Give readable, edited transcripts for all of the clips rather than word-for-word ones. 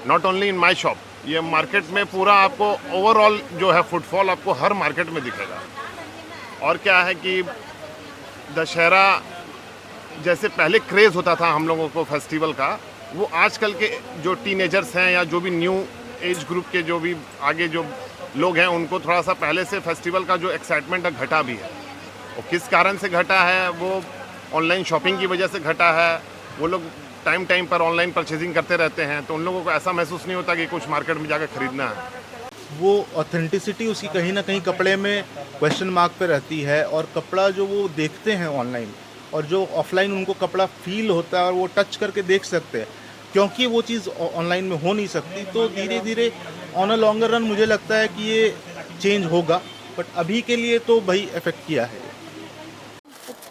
Not only in my shop, ये market में पूरा आपको ओवरऑल जो है फुटफॉल आपको हर मार्केट में दिखेगा। और क्या है कि दशहरा जैसे पहले क्रेज़ होता था हम लोगों को फेस्टिवल का, वो आजकल के जो टीनेजर्स हैं या जो भी न्यू एज ग्रुप के जो भी आगे जो लोग हैं, उनको थोड़ा सा पहले से फेस्टिवल का जो एक्साइटमेंट है घटा भी है। और किस कारण से घटा है, वो ऑनलाइन शॉपिंग की वजह से घटा है। वो लोग टाइम टाइम पर ऑनलाइन परचेजिंग करते रहते हैं, तो उन लोगों को ऐसा महसूस नहीं होता कि कुछ मार्केट में जाकर ख़रीदना है। वो ऑथेंटिसिटी उसकी कहीं ना कहीं कपड़े में क्वेश्चन मार्क पे रहती है, और कपड़ा जो वो देखते हैं ऑनलाइन और जो ऑफलाइन उनको कपड़ा फील होता है और वो टच करके देख सकते हैं, क्योंकि वो चीज़ ऑनलाइन में हो नहीं सकती। तो धीरे धीरे ऑन अ लॉन्गर रन मुझे लगता है कि ये चेंज होगा, बट अभी के लिए तो भाई इफेक्ट किया है।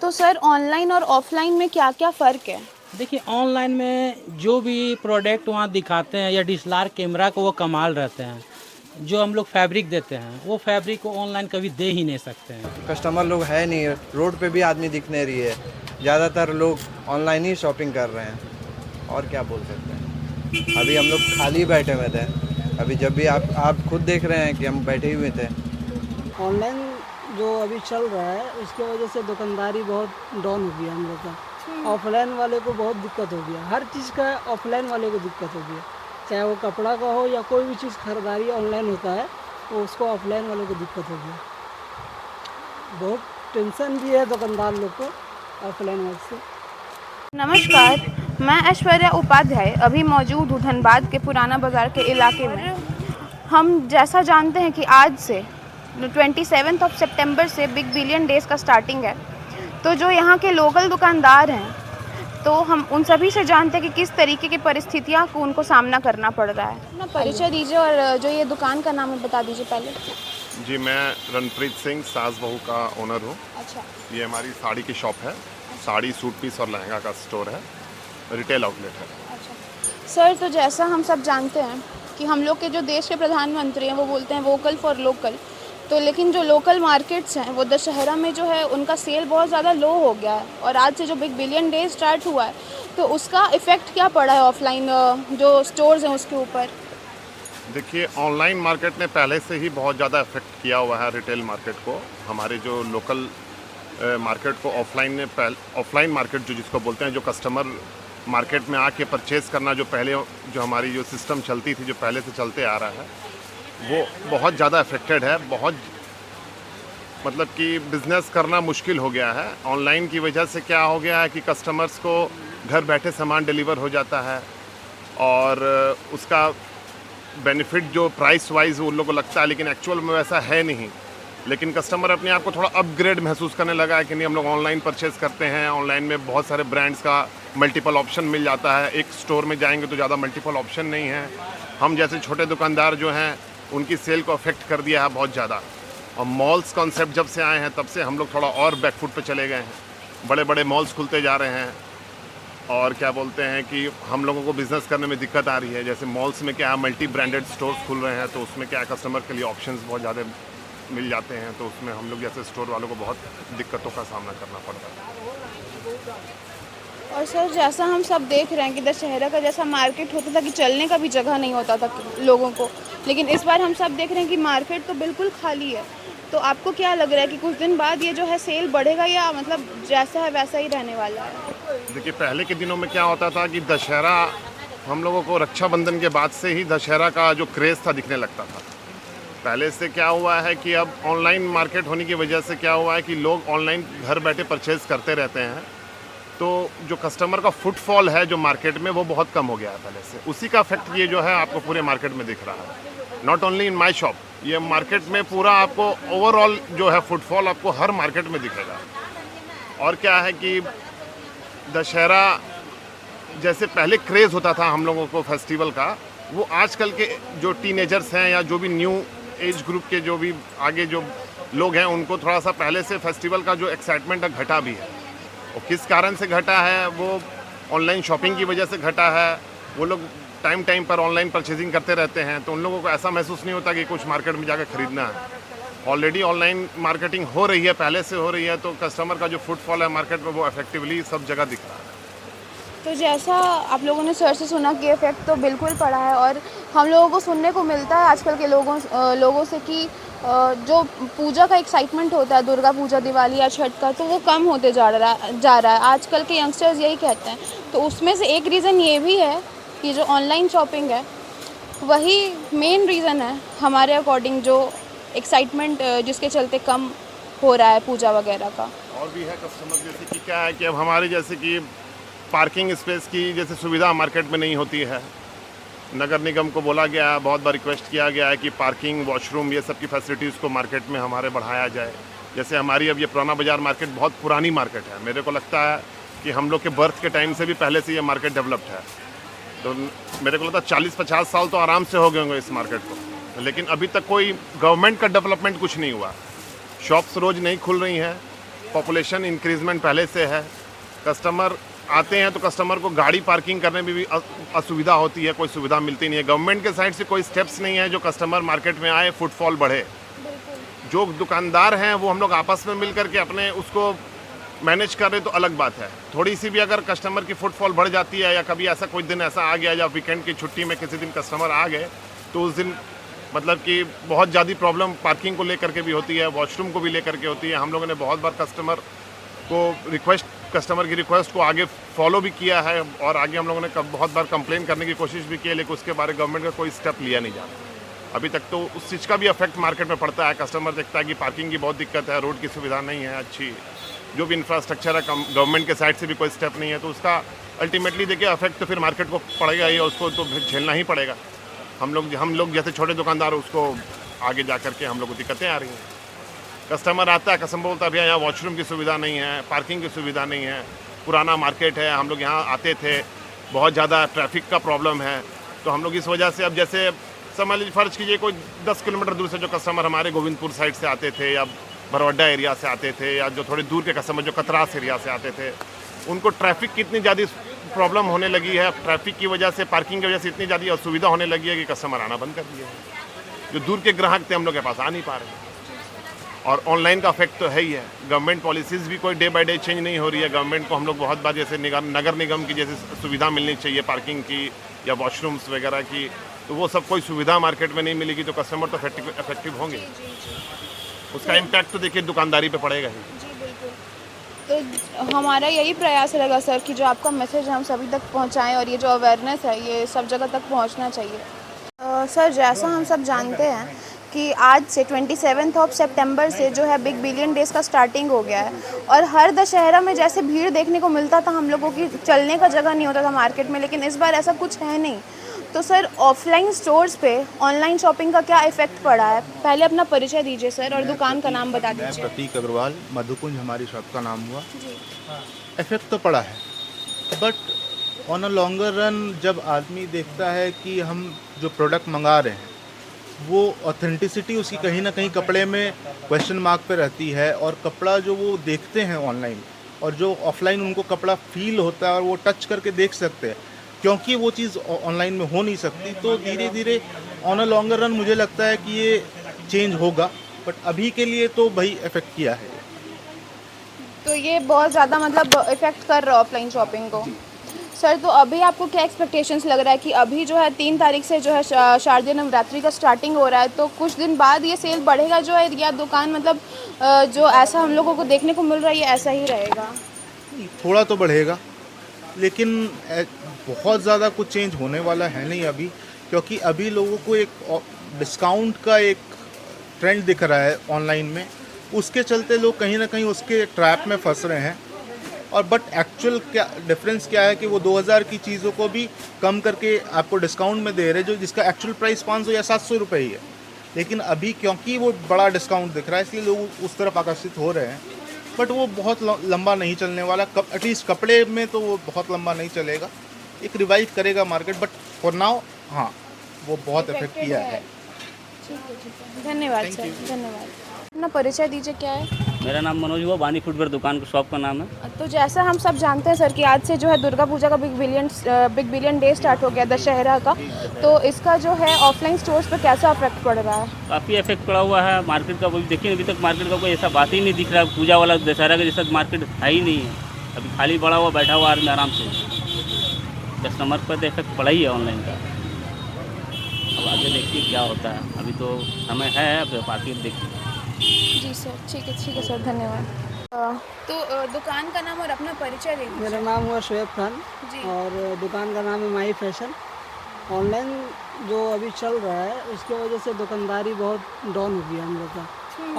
तो सर ऑनलाइन और ऑफलाइन में क्या क्या फ़र्क है? देखिए, ऑनलाइन में जो भी प्रोडक्ट वहाँ दिखाते हैं या डीएसएलआर कैमरा को वो कमाल रहते हैं। जो हम लोग फैब्रिक देते हैं वो फैब्रिक को ऑनलाइन कभी दे ही नहीं सकते हैं। कस्टमर लोग है नहीं, रोड पे भी आदमी दिख नहीं रही है, ज़्यादातर लोग ऑनलाइन ही शॉपिंग कर रहे हैं। और क्या बोल सकते हैं, अभी हम लोग खाली बैठे हुए थे। अभी जब भी आप खुद देख रहे हैं कि हम बैठे हुए थे। ऑनलाइन जो अभी चल रहा है उसके वजह से दुकानदारी बहुत डाउन हो गया हम लोग का। ऑफलाइन वाले को बहुत दिक्कत हो गया, हर चीज़ का ऑफलाइन वाले को दिक्कत हो गया, चाहे वो कपड़ा का हो या कोई भी चीज़ खरीदारी ऑनलाइन होता है तो उसको ऑफलाइन वाले को दिक्कत हो गया। बहुत टेंशन भी है दुकानदार लोग को ऑफलाइन वाले से। नमस्कार, मैं ऐश्वर्या उपाध्याय अभी मौजूद हूँ धनबाद के पुराना बाज़ार के इलाके में। हम जैसा जानते हैं कि आज से 27 सितंबर से बिग बिलियन डेज़ का स्टार्टिंग है, तो जो यहाँ के लोकल दुकानदार हैं तो हम उन सभी से जानते हैं कि किस तरीके की परिस्थितियाँ को उनको सामना करना पड़ रहा है। अपना परिचय दीजिए और जो ये दुकान का नाम है बता दीजिए पहले। जी, मैं रणप्रीत सिंह सास बहू का ओनर हूँ। अच्छा। ये हमारी साड़ी की शॉप है, साड़ी सूट पीस और लहंगा का स्टोर है, रिटेल आउटलेट है। अच्छा सर, तो जैसा हम सब जानते हैं कि हम लोग के जो देश के प्रधानमंत्री हैं वो बोलते हैं वोकल फॉर लोकल, तो लेकिन जो लोकल मार्केट्स हैं वो दशहरा में जो है उनका सेल बहुत ज़्यादा लो हो गया है, और आज से जो बिग बिलियन डे स्टार्ट हुआ है तो उसका इफ़ेक्ट क्या पड़ा है ऑफलाइन जो स्टोर्स हैं उसके ऊपर? देखिए, ऑनलाइन मार्केट ने पहले से ही बहुत ज़्यादा इफेक्ट किया हुआ है रिटेल मार्केट को। हमारे जो लोकल मार्केट को ऑफलाइन मार्केट जो जिसको बोलते हैं, जो कस्टमर मार्केट में आके परचेज़ करना, जो पहले जो हमारी जो सिस्टम चलती थी, जो पहले से चलते आ रहा है, वो बहुत ज़्यादा अफेक्टेड है। बहुत मतलब कि बिज़नेस करना मुश्किल हो गया है। ऑनलाइन की वजह से क्या हो गया है कि कस्टमर्स को घर बैठे सामान डिलीवर हो जाता है, और उसका बेनिफिट जो प्राइस वाइज उन लोगों को लगता है, लेकिन एक्चुअल में वैसा है नहीं। लेकिन कस्टमर अपने आप को थोड़ा अपग्रेड महसूस करने लगा है कि नहीं, हम लोग ऑनलाइन परचेज़ करते हैं, ऑनलाइन में बहुत सारे ब्रांड्स का मल्टीपल ऑप्शन मिल जाता है। एक स्टोर में जाएंगे तो ज़्यादा मल्टीपल ऑप्शन नहीं है। हम जैसे छोटे दुकानदार जो हैं उनकी सेल को अफेक्ट कर दिया है बहुत ज़्यादा। और मॉल्स कॉन्सेप्ट जब से आए हैं तब से हम लोग थोड़ा और बैकफुट पे चले गए हैं। बड़े बड़े मॉल्स खुलते जा रहे हैं, और क्या बोलते हैं कि हम लोगों को बिज़नेस करने में दिक्कत आ रही है। जैसे मॉल्स में क्या है, मल्टी ब्रांडेड स्टोर्स खुल रहे हैं, तो उसमें क्या है, कस्टमर के लिए ऑप्शंस बहुत ज़्यादा मिल जाते हैं, तो उसमें हम लोग जैसे स्टोर वालों को बहुत दिक्कतों का सामना करना पड़ता है। और सर, जैसा हम सब देख रहे हैं कि दशहरा का जैसा मार्केट होता था कि चलने का भी जगह नहीं होता था लोगों को, लेकिन इस बार हम सब देख रहे हैं कि मार्केट तो बिल्कुल खाली है। तो आपको क्या लग रहा है कि कुछ दिन बाद ये जो है सेल बढ़ेगा, या मतलब जैसा है वैसा ही रहने वाला है? देखिए, पहले के दिनों में क्या होता था कि दशहरा हम लोगों को रक्षाबंधन के बाद से ही दशहरा का जो क्रेज़ था दिखने लगता था। पहले से क्या हुआ है कि अब ऑनलाइन मार्केट होने की वजह से क्या हुआ है कि लोग ऑनलाइन घर बैठे परचेज़ करते रहते हैं, तो जो कस्टमर का फुटफॉल है जो मार्केट में, वो बहुत कम हो गया है पहले से। उसी का इफेक्ट ये जो है आपको पूरे मार्केट में दिख रहा है। Not only in my shop, ये मार्केट में पूरा आपको ओवरऑल जो है फुटफॉल आपको हर मार्केट में दिखेगा। और क्या है कि दशहरा जैसे पहले क्रेज़ होता था हम लोगों को फेस्टिवल का, वो आजकल के जो टीनेजर्स हैं या जो भी न्यू एज ग्रुप के जो भी आगे जो लोग हैं, उनको थोड़ा सा पहले से फेस्टिवल का जो एक्साइटमेंट है घटा भी है। और किस कारण से घटा है, वो ऑनलाइन शॉपिंग की वजह से घटा है। वो लोग टाइम टाइम पर ऑनलाइन परचेजिंग करते रहते हैं, तो उन लोगों को ऐसा महसूस नहीं होता कि कुछ मार्केट में जाकर ख़रीदना है। ऑलरेडी ऑनलाइन मार्केटिंग हो रही है, पहले से हो रही है, तो कस्टमर का जो फुटफॉल है मार्केट में वो इफेक्टिवली सब जगह दिख रहा है। तो जैसा आप लोगों ने सर से सुना कि इफ़ेक्ट तो बिल्कुल पड़ा है, और हम लोगों को सुनने को मिलता है आजकल के लोगों से कि जो पूजा का एक्साइटमेंट होता है, दुर्गा पूजा, दिवाली या छठ का, तो वो कम होते जा रहा है। आजकल के यंगस्टर्स यही कहते हैं। तो उसमें से एक रीज़न ये भी है कि जो ऑनलाइन शॉपिंग है वही मेन रीज़न है हमारे अकॉर्डिंग, जो एक्साइटमेंट जिसके चलते कम हो रहा है पूजा वगैरह का। और भी है कस्टमर, जैसे कि क्या है कि अब हमारे जैसे कि पार्किंग स्पेस की जैसे सुविधा मार्केट में नहीं होती है। नगर निगम को बोला गया है, बहुत बार रिक्वेस्ट किया गया है कि पार्किंग, वॉशरूम, ये सब की फैसिलिटीज़ को मार्केट में हमारे बढ़ाया जाए। जैसे हमारी अब ये पुराना बाज़ार मार्केट बहुत पुरानी मार्केट है, मेरे को लगता है कि हम लोग के बर्थ के टाइम से भी पहले से ये मार्केट डेवलप्ड है। तो मेरे को लगता है 40-50 साल तो आराम से हो गए होंगे इस मार्केट को, लेकिन अभी तक कोई गवर्नमेंट का डेवलपमेंट कुछ नहीं हुआ। शॉप्स रोज़ नहीं खुल रही हैं, पॉपुलेशन इंक्रीजमेंट पहले से है, कस्टमर आते हैं तो कस्टमर को गाड़ी पार्किंग करने में भी असुविधा होती है, कोई सुविधा मिलती नहीं है। गवर्नमेंट के साइड से कोई स्टेप्स नहीं है जो कस्टमर मार्केट में आए, फुटफॉल बढ़े। जो दुकानदार हैं वो हम लोग आपस में मिल करके अपने उसको मैनेज कर रहे तो अलग बात है। थोड़ी सी भी अगर कस्टमर की फुटफॉल बढ़ जाती है, या कभी ऐसा कोई दिन ऐसा आ गया या वीकेंड की छुट्टी में किसी दिन कस्टमर आ गए, तो उस दिन मतलब कि बहुत ज़्यादा प्रॉब्लम पार्किंग को लेकर के भी होती है, वॉशरूम को भी लेकर के होती है। हम लोगों ने बहुत बार कस्टमर की रिक्वेस्ट को आगे फॉलो भी किया है, और आगे हम लोगों ने बहुत बार कंप्लेन करने की कोशिश भी की है, लेकिन उसके बारे गवर्नमेंट का कोई स्टेप लिया नहीं जा रहा अभी तक। तो उस चीज़ का भी इफेक्ट मार्केट में पड़ता है। कस्टमर देखता है कि पार्किंग की बहुत दिक्कत है, रोड की सुविधा नहीं है अच्छी, जो भी इंफ्रास्ट्रक्चर है गवर्नमेंट के साइड से भी कोई स्टेप नहीं है, तो उसका अल्टीमेटली देखिए इफेक्ट तो फिर मार्केट को पड़ेगा ही, और उसको तो फिर झेलना ही पड़ेगा। हम लोग जैसे छोटे दुकानदार, उसको आगे जा करके हम लोग को दिक्कतें आ रही हैं। कस्टमर आता है, कस्टमर बोलता है भैया यहाँ वॉशरूम की सुविधा नहीं है, पार्किंग की सुविधा नहीं है, पुराना मार्केट है, हम लोग यहाँ आते थे, बहुत ज़्यादा ट्रैफिक का प्रॉब्लम है। तो हम लोग इस वजह से अब जैसे समझ लीजिए, फ़र्ज कीजिए कोई 10 किलोमीटर दूर से जो कस्टमर हमारे गोविंदपुर साइड से आते थे, या बरवड्डा एरिया से आते थे, या जो थोड़े दूर के कस्टमर जो कतरास एरिया से आते थे, उनको ट्रैफिक की इतनी ज़्यादा प्रॉब्लम होने लगी है, ट्रैफिक की वजह से, पार्किंग की वजह से इतनी ज़्यादा असुविधा होने लगी है कि कस्टमर आना बंद कर दिए हैं। जो दूर के ग्राहक थे हम लोग के पास आ नहीं पा रहे हैं। और ऑनलाइन का इफेक्ट तो है ही है। गवर्नमेंट पॉलिसीज़ भी कोई डे बाय डे चेंज नहीं हो रही है। गवर्नमेंट को हम लोग बहुत बार जैसे नगर निगम की जैसे सुविधा मिलनी चाहिए पार्किंग की या वॉशरूम्स वगैरह की, तो वो सब कोई सुविधा मार्केट में नहीं मिलेगी, तो कस्टमर तो इफेक्टिव होंगे। उसका इम्पैक्ट तो देखिए दुकानदारी पे पड़ेगा ही। जी बिल्कुल। तो हमारा यही प्रयास रहेगा सर कि जो आपका मैसेज हम सभी तक पहुंचाएं, और ये जो अवेयरनेस है ये सब जगह तक पहुंचना चाहिए। सर, जैसा हम सब जानते हैं कि आज से 27 सितंबर से जो है बिग बिलियन डेज़ का स्टार्टिंग हो गया है, और हर दशहरा में जैसे भीड़ देखने को मिलता था, हम लोगों की चलने का जगह नहीं होता था मार्केट में, लेकिन इस बार ऐसा कुछ है नहीं। तो सर, ऑफलाइन स्टोर्स पे ऑनलाइन शॉपिंग का क्या इफेक्ट पड़ा है? पहले अपना परिचय दीजिए सर, और दुकान का नाम बता मैं दीजिए। प्रतीक अग्रवाल, मधुकुंज हमारी शॉप का नाम हुआ। इफेक्ट तो पड़ा है, but on a longer run जब आदमी देखता है कि हम जो प्रोडक्ट मंगा रहे हैं वो ऑथेंटिसिटी उसकी कहीं ना कहीं कपड़े में क्वेश्चन मार्क पे रहती है, और कपड़ा जो वो देखते हैं ऑनलाइन और जो ऑफलाइन उनको कपड़ा फील होता है और वो टच करके देख सकते हैं, क्योंकि वो चीज़ ऑनलाइन में हो नहीं सकती। तो धीरे धीरे ऑन अ लॉन्गर रन मुझे लगता है कि ये चेंज होगा, बट अभी के लिए तो भाई इफेक्ट किया है। तो ये बहुत ज़्यादा मतलब इफेक्ट कर रहा है ऑफलाइन शॉपिंग को। सर, तो अभी आपको क्या एक्सपेक्टेशंस लग रहा है कि अभी जो है 3 तारीख से जो है शारदीय नवरात्रि का स्टार्टिंग हो रहा है, तो कुछ दिन बाद ये सेल बढ़ेगा जो है, या दुकान मतलब जो ऐसा हम लोगों को देखने को मिल रहा है ये ऐसा ही रहेगा? थोड़ा तो बढ़ेगा, लेकिन बहुत ज़्यादा कुछ चेंज होने वाला है नहीं अभी, क्योंकि अभी लोगों को एक डिस्काउंट का एक ट्रेंड दिख रहा है ऑनलाइन में, उसके चलते लोग कहीं ना कहीं उसके ट्रैप में फंस रहे हैं। और बट एक्चुअल क्या डिफरेंस क्या है कि वो 2000 की चीज़ों को भी कम करके आपको डिस्काउंट में दे रहे, जो जिसका एक्चुअल प्राइस 500 या 700 रुपये ही है, लेकिन अभी क्योंकि वो बड़ा डिस्काउंट दिख रहा है इसलिए लोग उस तरफ आकर्षित हो रहे हैं। बट वो बहुत लंबा नहीं चलने वाला, एटलीस्ट कपड़े में तो वो बहुत लंबा नहीं चलेगा, एक रिवाइव करेगा मार्केट, बट फॉर नाउ हाँ वो बहुत इफेक्ट किया है। ठीक है, धन्यवाद सर, धन्यवाद। अपना परिचय दीजिए, क्या है? मेरा नाम मनोज हुआ, बानी फुटवेयर दुकान का शॉप का नाम है। तो जैसा हम सब जानते हैं सर कि आज से जो है दुर्गा पूजा का बिग बिलियन डे स्टार्ट हो गया, दशहरा का, तो इसका जो है ऑफलाइन स्टोर्स पर कैसा इफेक्ट पड़ रहा है? काफ़ी इफेक्ट पड़ा हुआ है मार्केट का। देखिए अभी तक मार्केट का कोई ऐसा बात ही नहीं दिख रहा है, पूजा वाला दशहरा का जैसा मार्केट है ही नहीं है। अभी खाली पड़ा हुआ बैठा हुआ आदमी आराम से। कस्टमर पर तो इफेक्ट पड़ा ही है ऑनलाइन का। अब आगे देखिए क्या होता है, अभी तो समय है, अब बाकी देखिए। जी सर, ठीक है सर, धन्यवाद। तो दुकान का नाम और अपना परिचय दे दीजिए। मेरा नाम हुआ शोएब खान जी। और दुकान का नाम है माही फैशन। ऑनलाइन जो अभी चल रहा है उसके वजह से दुकानदारी बहुत डाउन हो गया हम लोग का।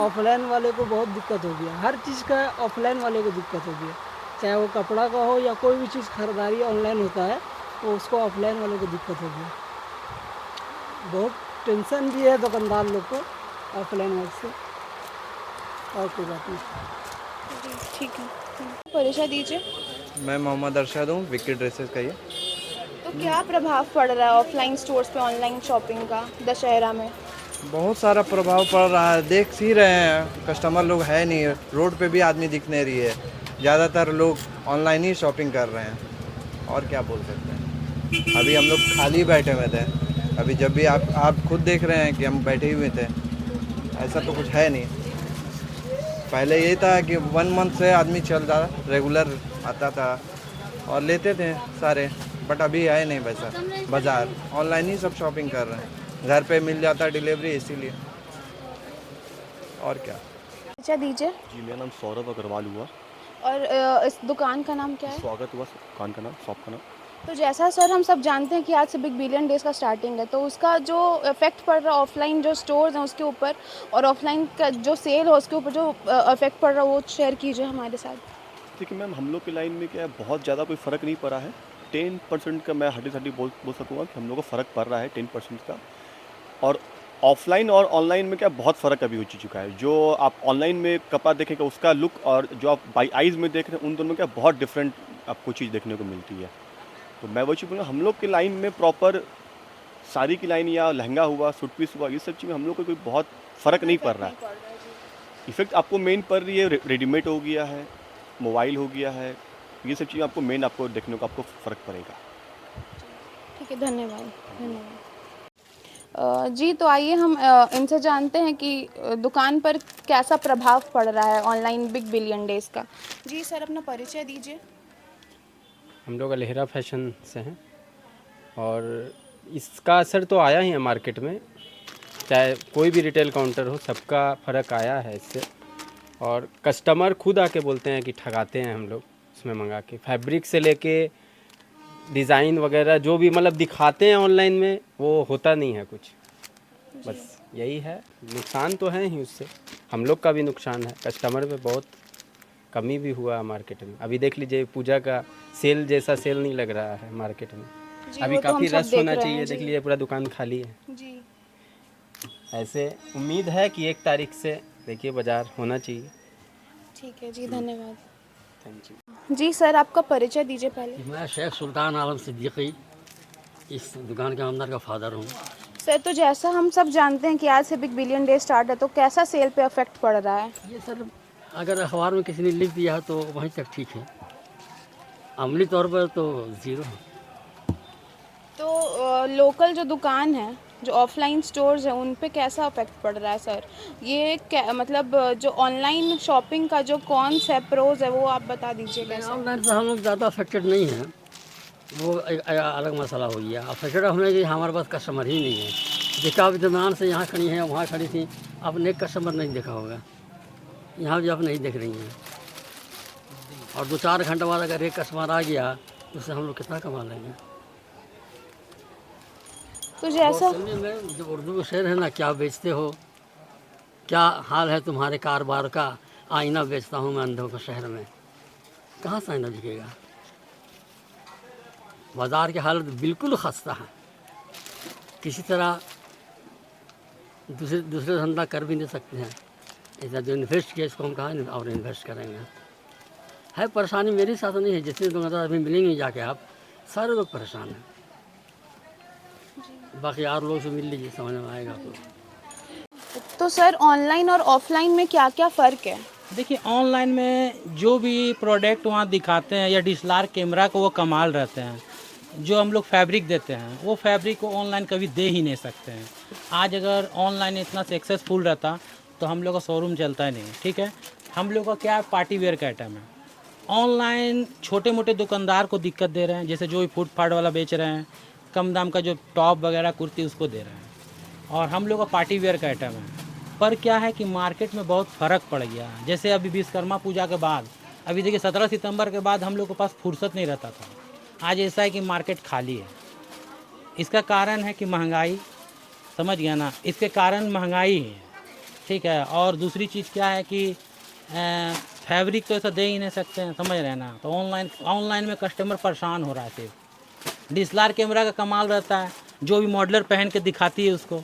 ऑफलाइन वाले को बहुत दिक्कत हो गया, हर चीज़ का ऑफलाइन वाले को दिक्कत हो गया, चाहे वो कपड़ा का हो या कोई भी चीज़ खरीदारी ऑनलाइन होता है वो उसको ऑफलाइन वाले को दिक्कत हो गया। बहुत टेंशन भी है दुकानदार लोग को ऑफलाइन वाले से, और कोई बात नहीं। जी ठीक है, परिचय दीजिए। मैं मोहम्मद अरशद हूँ, विक्की ड्रेसेस का ये। तो क्या प्रभाव पड़ रहा है ऑफलाइन स्टोर्स पे ऑनलाइन शॉपिंग का दशहरा में? बहुत सारा प्रभाव पड़ रहा है, देख ही रहे हैं, कस्टमर लोग है नहीं, रोड पे भी आदमी दिख नहीं रही है, ज़्यादातर लोग ऑनलाइन ही शॉपिंग कर रहे हैं, और क्या बोल सकते हैं। अभी हम लोग खाली बैठे हुए थे, अभी जब भी आप खुद देख रहे हैं कि हम बैठे हुए थे, ऐसा तो कुछ है नहीं। पहले यही था कि 1 मंथ से आदमी चल रहा, रेगुलर आता था और लेते थे सारे, बट अभी है नहीं वैसा। बाज़ार ऑनलाइन ही सब शॉपिंग कर रहे हैं, घर पे मिल जाता है डिलीवरी, इसीलिए। और क्या। अच्छा दीजिए। जी, मेरा नाम सौरभ अग्रवाल हुआ। और इस दुकान का नाम क्या है? स्वागत हुआ दुकान का नाम, शॉप का नाम। तो जैसा सर हम सब जानते हैं कि आज से बिग बिलियन डेज़ का स्टार्टिंग है, तो उसका जो इफेक्ट पड़ रहा है ऑफलाइन जो स्टोर्स हैं उसके ऊपर और ऑफलाइन का जो सेल है उसके ऊपर जो इफेक्ट पड़ रहा है वो शेयर कीजिए हमारे साथ। देखिए मैम, हम लोग की लाइन में क्या है, बहुत ज़्यादा कोई फ़र्क नहीं पड़ा है। 10% का मैं हड्डी बोल सकूँगा कि हम लोग को फ़र्क पड़ रहा है 10% का। और ऑफलाइन और ऑनलाइन में क्या बहुत फ़र्क अभी हो चुका है। जो आप ऑनलाइन में कपड़ा देखेंगे उसका लुक और जो आप बाई आइज़ में देख रहे हैं उन दोनों में क्या बहुत डिफरेंट आपको चीज़ देखने को मिलती है। तो मैं वो चीज़ बोलूँगा, हम लोग की लाइन में प्रॉपर साड़ी की लाइन या लहंगा हुआ, सूट पीस हुआ, ये सब चीज़ में हम लोग को कोई बहुत फ़र्क नहीं पड़ रहा है। इफ़ेक्ट आपको मेन पड़ रही है, रेडीमेड हो गया है, मोबाइल हो गया है, ये सब चीज़ें आपको मेन आपको देखने को आपको फ़र्क पड़ेगा। ठीक है, धन्यवाद। जी, तो आइए हम इनसे जानते हैं कि दुकान पर कैसा प्रभाव पड़ रहा है ऑनलाइन बिग बिलियन डेज़ का। जी सर, अपना परिचय दीजिए। हम लोग अलहरा फैशन से हैं और इसका असर तो आया ही है मार्केट में, चाहे कोई भी रिटेल काउंटर हो, सबका फ़र्क आया है इससे। और कस्टमर खुद आके बोलते हैं कि ठगाते हैं हम लोग उसमें मंगा के, फैब्रिक से लेके डिज़ाइन वगैरह जो भी मतलब दिखाते हैं ऑनलाइन में वो होता नहीं है कुछ। बस यही है, नुकसान तो है ही उससे, हम लोग का भी नुकसान है, कस्टमर पे बहुत कमी भी हुआ है मार्केट में। अभी देख लीजिए, पूजा का सेल जैसा सेल नहीं लग रहा है मार्केट में। अभी काफ़ी रश होना चाहिए, देख लीजिए पूरा दुकान खाली है जी। ऐसे उम्मीद है कि 1 तारीख से देखिए बाज़ार होना चाहिए। ठीक है जी, धन्यवाद। Thank you. जी सर, आपका परिचय दीजिए पहले। मैं शेख सुल्तान आलम सिद्दीकी, इस दुकान के ओनर का फादर हूँ। सर, तो जैसा हम सब जानते हैं कि आज से बिग बिलियन डे स्टार्ट है, तो कैसा सेल पे इफेक्ट पड़ रहा है? ये सर अगर अखबार में किसी ने लिख दिया है तो वहीं तक ठीक है, अमली तौर पर तो ज़ीरो है। तो लोकल जो दुकान है, जो ऑफलाइन स्टोर्स हैं, उन पे कैसा इफेक्ट पड़ रहा है सर? ये क्या मतलब जो ऑनलाइन शॉपिंग का जो कॉन्स है, प्रोज है, वो आप बता दीजिए कैसे? ऑनलाइन से हम लोग ज़्यादा अफेक्टेड नहीं हैं, वो एक अलग मसला हो गया। अफेक्टेड होने की हमारे पास कस्टमर ही नहीं है। देखा आप दरमियान से यहाँ खड़ी हैं, वहाँ खड़ी थी, आपने एक कस्टमर नहीं देखा होगा, यहाँ भी आप नहीं देख रही हैं। और 2-4 घंटे बाद अगर एक कस्टमर आ गया तो उससे हम लोग कितना कमा लेंगे। तो जैसा में जो उर्दू में शेर है ना, क्या बेचते हो, क्या हाल है तुम्हारे कारोबार का, आईना बेचता हूँ मैं अंधों के शहर में, कहाँ से आईना बिकेगा। बाज़ार की हालत बिल्कुल खस्ता है, किसी तरह दूसरे धंधा कर भी नहीं सकते हैं। ऐसा जो इन्वेस्ट किया इसको हम कहाँ और इन्वेस्ट करेंगे। है परेशानी मेरे साथ नहीं है, जितने दुकानदार अभी मिलेंगे जाके आप, सारे लोग परेशान हैं। बाकी और लोग से मिल लीजिए, समझ में आएगा आपको। तो सर, ऑनलाइन और ऑफलाइन में क्या क्या फ़र्क है? देखिए, ऑनलाइन में जो भी प्रोडक्ट वहाँ दिखाते हैं या DSLR कैमरा को वो कमाल रहते हैं, जो हम लोग फैब्रिक देते हैं वो फैब्रिक को ऑनलाइन कभी दे ही नहीं सकते हैं। आज अगर ऑनलाइन इतना सक्सेसफुल रहता तो हम लोग का शोरूम चलता ही नहीं। ठीक है, हम लोग का क्या है, पार्टी वेयर का आइटम है। ऑनलाइन छोटे मोटे दुकानदार को दिक्कत दे रहे हैं, जैसे जो भी फुटपाथ वाला बेच रहे हैं, कम दाम का जो टॉप वगैरह कुर्ती उसको दे रहे हैं, और हम लोग का पार्टी वेयर का आइटम है। पर क्या है कि मार्केट में बहुत फ़र्क पड़ गया है। जैसे अभी विश्वकर्मा पूजा के बाद, अभी देखिए 17 सितंबर के बाद हम लोग के पास फुर्सत नहीं रहता था। आज ऐसा है कि मार्केट खाली है। इसका कारण है कि महंगाई, समझ गया ना, इसके कारण महंगाई है, ठीक है। और दूसरी चीज़ क्या है कि फैब्रिक तो ऐसा दे ही नहीं सकते हैं, समझ रहे हैं ना। तो ऑनलाइन में कस्टमर परेशान हो रहा है। सिर्फ DSLR कैमरा का कमाल रहता है, जो भी मॉडलर पहन के दिखाती है उसको।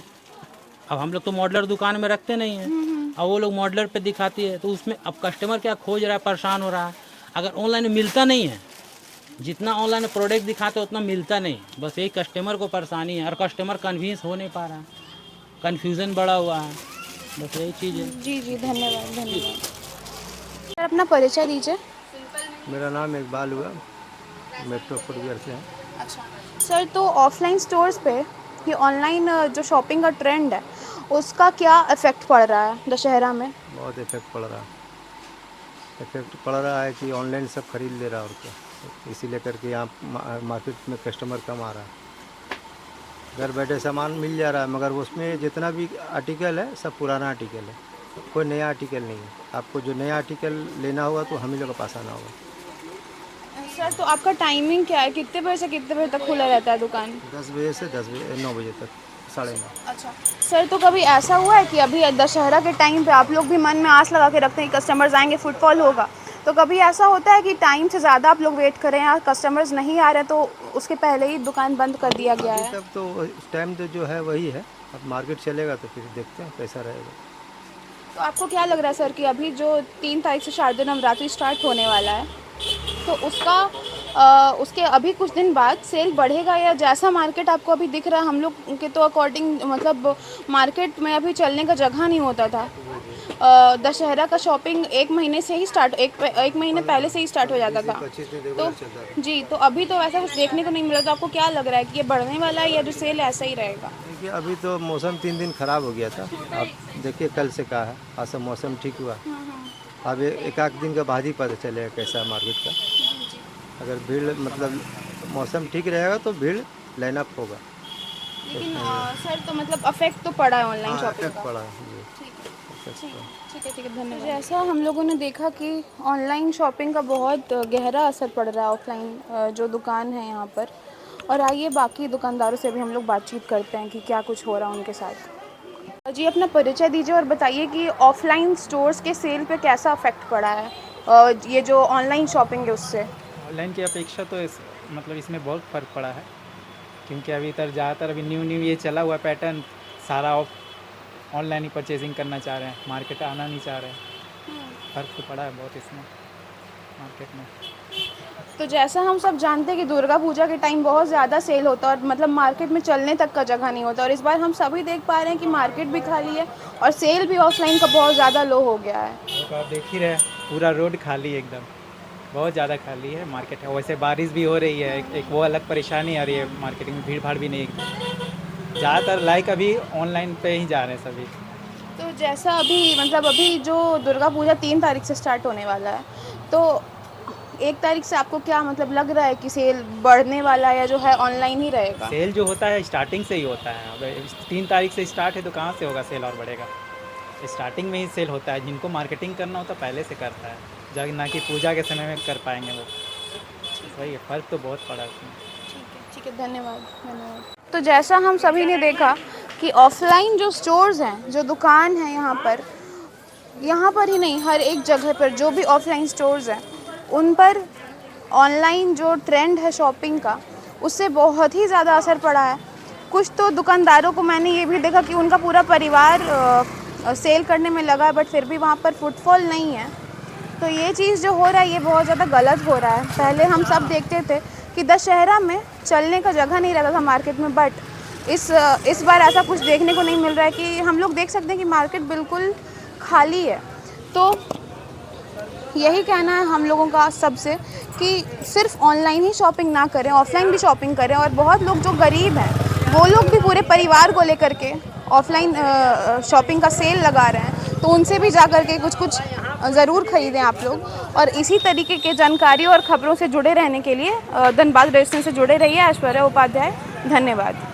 अब हम लोग तो मॉडलर दुकान में रखते नहीं हैं, अब वो लोग मॉडलर पे दिखाती है, तो उसमें अब कस्टमर क्या खोज रहा है, परेशान हो रहा है। अगर ऑनलाइन में मिलता नहीं है, जितना ऑनलाइन में प्रोडक्ट दिखाते उतना मिलता नहीं, बस यही कस्टमर को परेशानी है। और कस्टमर कन्विंस हो नहीं पा रहा है, कन्फ्यूज़न बढ़ा हुआ है, बस यही चीज़ है। जी जी, धन्यवाद धन्यवाद। सर अपना परिचय दीजिए। मेरा नाम इकबाल हुआ, मेट्रो फुटवेयर से है। अच्छा सर, तो ऑफलाइन स्टोर्स पे ये ऑनलाइन जो शॉपिंग का ट्रेंड है उसका क्या इफ़ेक्ट पड़ रहा है दशहरा में? बहुत इफेक्ट पड़ रहा है। इफेक्ट पड़ रहा है कि ऑनलाइन सब खरीद ले रहा है, और क्या, इसी लेकर के यहाँ मार्केट में कस्टमर कम आ रहा है। घर बैठे सामान मिल जा रहा है, मगर उसमें जितना भी आर्टिकल है सब पुराना आर्टिकल है, कोई नया आर्टिकल नहीं है। आपको जो नया आर्टिकल लेना होगा तो हम ही लोग के पास आना होगा। सर तो आपका टाइमिंग क्या है, कितने बजे से कितने बजे तक खुला रहता है दुकान? 10 बजे से 9 बजे तक, 9:30। अच्छा सर, तो कभी ऐसा हुआ है कि अभी दशहरा के टाइम पे आप लोग भी मन में आस लगा के रखते हैं कि कस्टमर्स आएंगे, फुटफॉल होगा, तो कभी ऐसा होता है कि टाइम से ज़्यादा आप लोग वेट करें या कस्टमर्स नहीं आ रहे तो उसके पहले ही दुकान बंद कर दिया गया है? तब तो टाइम तो जो है वही है, अब मार्केट चलेगा तो फिर देखते हैं कैसा रहेगा। तो आपको क्या लग रहा है सर कि अभी जो 3 तारीख से शारदीय नवरात्रि स्टार्ट होने वाला है, तो उसके अभी कुछ दिन बाद सेल बढ़ेगा, या जैसा मार्केट आपको अभी दिख रहा है हम लोग के तो अकॉर्डिंग, मतलब मार्केट में अभी चलने का जगह नहीं होता था। दशहरा का शॉपिंग एक महीने से ही एक महीने पहले से ही स्टार्ट हो जाता था, तो जी, तो अभी तो ऐसा कुछ देखने को नहीं मिला। तो आपको क्या लग रहा है कि ये बढ़ने वाला है या जो सेल ऐसा ही रहेगा? देखिए अभी तो मौसम 3 दिन खराब हो गया था, अब देखिए कल से क्या है, आज से मौसम ठीक हुआ। अब एक आध दिन का बाद ही पता चलेगा कैसा है मार्केट का। अगर भीड़, मतलब मौसम ठीक रहेगा तो भीड़ लाइनअप होगा। लेकिन सर तो मतलब अफेक्ट तो पड़ा है ऑनलाइन शॉपिंग इफेक्ट का। पड़ा है जी। ठीक है धन्यवाद। जैसा हम लोगों ने देखा कि ऑनलाइन शॉपिंग का बहुत गहरा असर पड़ रहा है ऑफलाइन जो दुकान है यहाँ पर, और आइए बाकी दुकानदारों से भी हम लोग बातचीत करते हैं कि क्या कुछ हो रहा है उनके साथ। जी अपना परिचय दीजिए और बताइए कि ऑफलाइन स्टोर्स के सेल पे कैसा अफेक्ट पड़ा है ये जो ऑनलाइन शॉपिंग है उससे? ऑनलाइन की अपेक्षा तो मतलब इसमें बहुत फ़र्क पड़ा है, क्योंकि अभी इधर ज़्यादातर अभी न्यू ये चला हुआ पैटर्न, सारा ऑनलाइन ही परचेजिंग करना चाह रहे हैं, मार्केट आना नहीं चाह रहे हैं। फ़र्क तो पड़ा है बहुत इसमें मार्केट में। तो जैसा हम सब जानते हैं कि दुर्गा पूजा के टाइम बहुत ज़्यादा सेल होता है और मतलब मार्केट में चलने तक का जगह नहीं होता, और इस बार हम सभी देख पा रहे हैं कि मार्केट भी खाली है और सेल भी ऑफलाइन का बहुत ज़्यादा लो हो गया है। तो आप देख ही रहे, पूरा रोड खाली है, एकदम बहुत ज़्यादा खाली है मार्केट है। वैसे बारिश भी हो रही है, एक वो अलग परेशानी आ रही है, मार्केटिंग में भीड़ भाड़ भी नहीं एकदम। ज़्यादातर लाइक अभी ऑनलाइन पे ही जा रहे हैं सभी। तो जैसा अभी जो दुर्गा पूजा 3 तारीख से स्टार्ट होने वाला है, तो 1 तारीख से आपको क्या मतलब लग रहा है कि सेल बढ़ने वाला है या जो है ऑनलाइन ही रहेगा? सेल जो होता है स्टार्टिंग से ही होता है। अब 3 तारीख से स्टार्ट है तो कहाँ से होगा सेल और बढ़ेगा? स्टार्टिंग में ही सेल होता है, जिनको मार्केटिंग करना होता है पहले से करता है, जब ना कि पूजा के समय में कर पाएंगे वो। वही है, फ़र्क तो बहुत पड़ा उसमें। ठीक है धन्यवाद। तो जैसा हम सभी ने देखा कि ऑफलाइन जो स्टोर्स हैं, जो दुकान है यहाँ पर ही नहीं, हर एक जगह पर जो भी ऑफलाइन स्टोर्स हैं उन पर ऑनलाइन जो ट्रेंड है शॉपिंग का उससे बहुत ही ज़्यादा असर पड़ा है। कुछ तो दुकानदारों को मैंने ये भी देखा कि उनका पूरा परिवार सेल करने में लगा है, बट फिर भी वहाँ पर फुटफॉल नहीं है। तो ये चीज़ जो हो रहा है ये बहुत ज़्यादा गलत हो रहा है। पहले हम सब देखते थे कि दशहरा में चलने का जगह नहीं रहता था मार्केट में, बट इस बार ऐसा कुछ देखने को नहीं मिल रहा है कि हम लोग देख सकते हैं कि मार्केट बिल्कुल खाली है। तो यही कहना है हम लोगों का सबसे कि सिर्फ ऑनलाइन ही शॉपिंग ना करें, ऑफलाइन भी शॉपिंग करें। और बहुत लोग जो गरीब हैं वो लोग भी पूरे परिवार को लेकर के ऑफलाइन शॉपिंग का सेल लगा रहे हैं, तो उनसे भी जा कर के कुछ ज़रूर ख़रीदें आप लोग। और इसी तरीके के जानकारी और ख़बरों से जुड़े रहने के लिए धनबाद रेजिस्टेंस से जुड़े रहिए। ऐश्वर्या उपाध्याय, धन्यवाद।